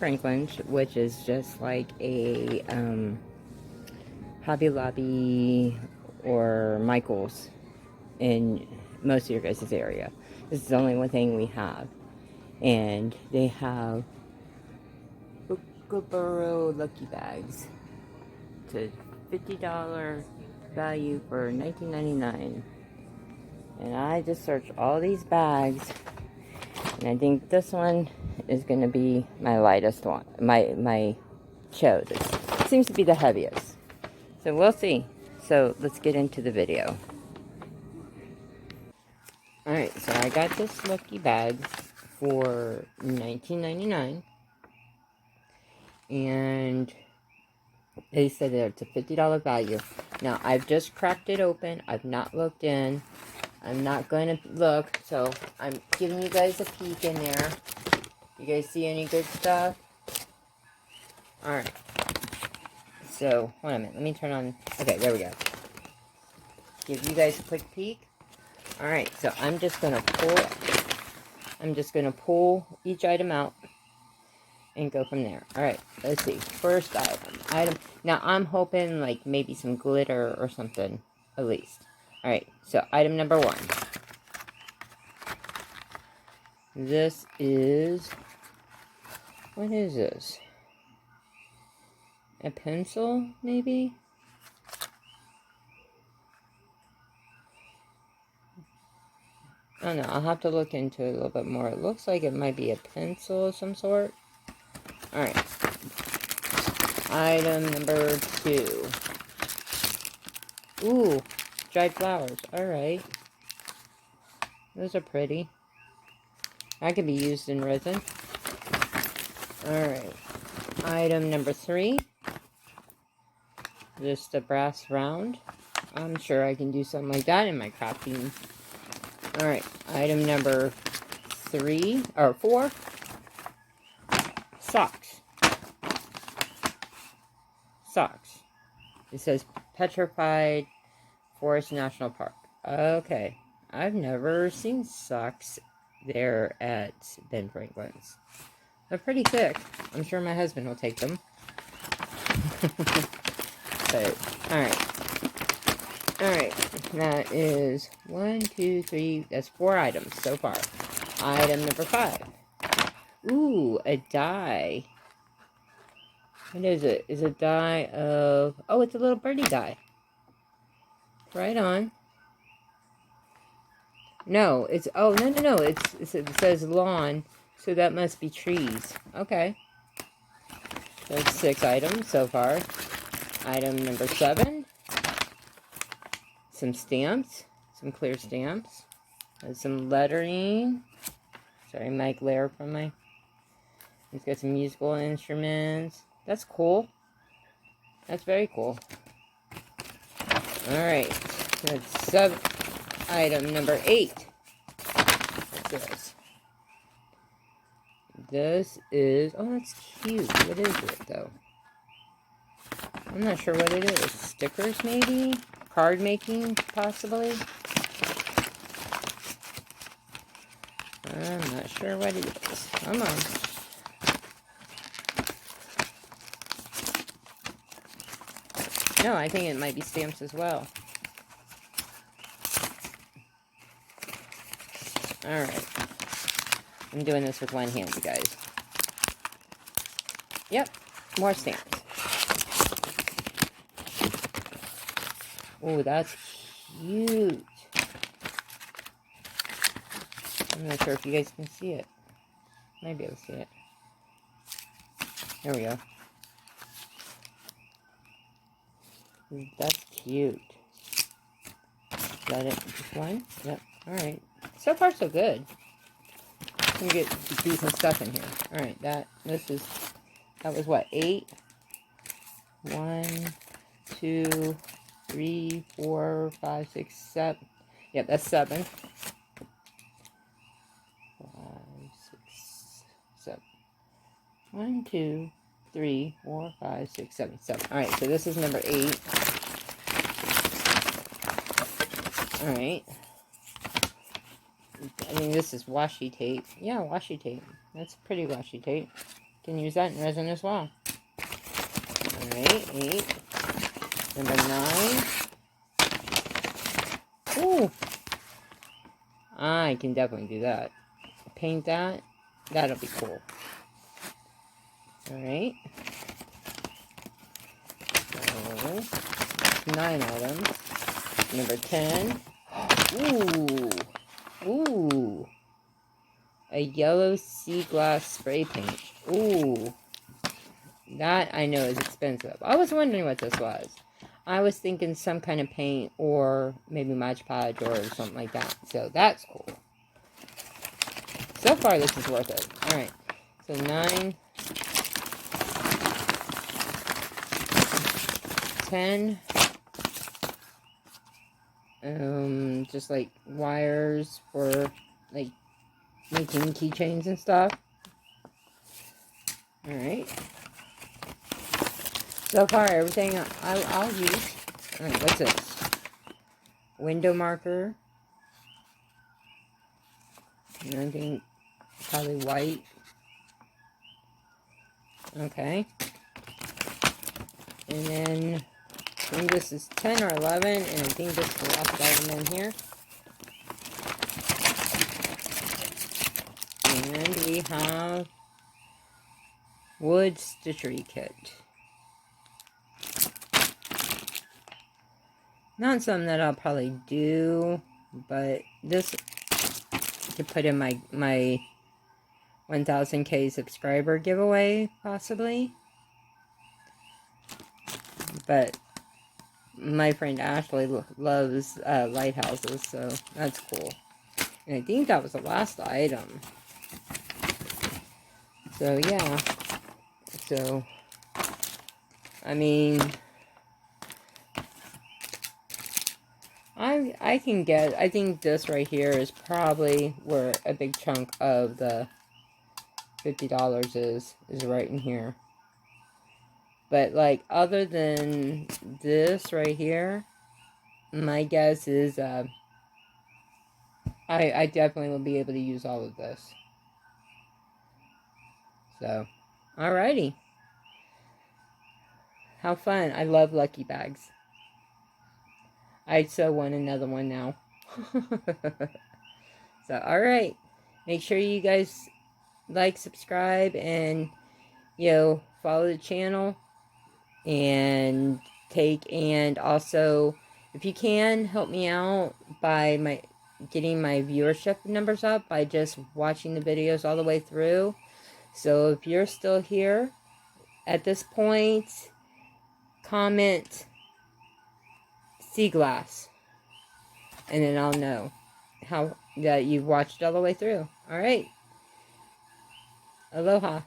Franklin's, which is just like a Hobby Lobby or Michael's in most of your guys' area. This is the only one thing we have. And they have Kookaburra Lucky Bags. It's a $50 value for $19.99. And I just searched all these bags, and I think this one is going to be my lightest one. My chose. It seems to be the heaviest. So we'll see. So let's get into the video. Alright, so I got this lucky bag for $19.99. And they said that it's a $50 value. Now, I've just cracked it open. I've not looked in. I'm not going to look. So, I'm giving you guys a peek in there. You guys see any good stuff? Alright. So, hold on a minute. Let me turn on. Okay, there we go. Give you guys a quick peek. Alright, so I'm just going to pull each item out and go from there. Alright, let's see. First item. Now, I'm hoping like maybe some glitter or something, at least. Alright, so item number 1. This is... what is this? A pencil, maybe? I don't know. I'll have to look into it a little bit more. It looks like it might be a pencil of some sort. Alright. Item number 2. Ooh, dried flowers. Alright. Those are pretty. That can be used in resin. Alright. Item number 3. Just a brass round. I'm sure I can do something like that in my crafting. Alright. Item number 4. Socks. Socks. It says Petrified Forest National Park. Okay. I've never seen socks there at Ben Franklin's. They're pretty thick. I'm sure my husband will take them. But, alright. Alright. That is 1, 2, 3. That's 4 items so far. Item number 5. Ooh, a die. What is it? Is a die of... oh, it's a little birdie die. Right on. No, it's... oh, no. It says lawn, so that must be trees. Okay. That's 6 items so far. Item number 7. Some stamps. Some clear stamps. And some lettering. Sorry, my glare from my... it's got some musical instruments. That's cool. That's very cool. Alright. That's item number 8. What's this? This is... oh, that's cute. What is it, though? I'm not sure what it is. Stickers, maybe? Card making, possibly? I'm not sure what it is. Come on. No, I think it might be stamps as well. Alright. I'm doing this with one hand, you guys. Yep, more stamps. Oh, that's cute. I'm not sure if you guys can see it. Might be able to see it. There we go. That's cute. Is that it? Just one? Yep. Alright. So far, so good. Let me get decent stuff in here. Alright, that was what, 8? 1, 2, 3, 4, 5, 6, 7. Yep, that's 7. 5, 6, 7. 1, 2, 3, 4, 5, 6, 7. 7. Alright, so this is number 8. Alright. I mean, this is washi tape. Yeah, washi tape. That's pretty washi tape. can use that in resin as well. Alright, 8. Number 9. Ooh! I can definitely do that. Paint that. That'll be cool. Alright. So, 9 items. Number 10. Ooh! Ooh! A yellow sea glass spray paint. Ooh! That I know is expensive. I was wondering what this was. I was thinking some kind of paint or maybe Mod Podge or something like that. So that's cool. So far this is worth it. Alright. So 9. 10. Just like wires for like making keychains and stuff. Alright. So far, everything I'll use. Alright, what's this? Window marker. And I think probably white. Okay. And then I think this is 10 or 11, and I think this is the last item in here. And we have wood stitchery kit. Not something that I'll probably do, but this to put in my 1000k subscriber giveaway, possibly. But my friend Ashley loves lighthouses, so that's cool. And I think that was the last item. So yeah. So, I mean, I can get, I think this right here is probably where a big chunk of the $50 is right in here. But like, other than this right here, my guess is, I definitely will be able to use all of this. So, alrighty. How fun. I love lucky bags. I'd so want another one now. So, alright. Make sure you guys like, subscribe, and, you know, follow the channel. And also, if you can, help me out by getting my viewership numbers up by just watching the videos all the way through. So, if you're still here at this point, comment sea glass, and then I'll know how that you've watched all the way through. All right. Aloha.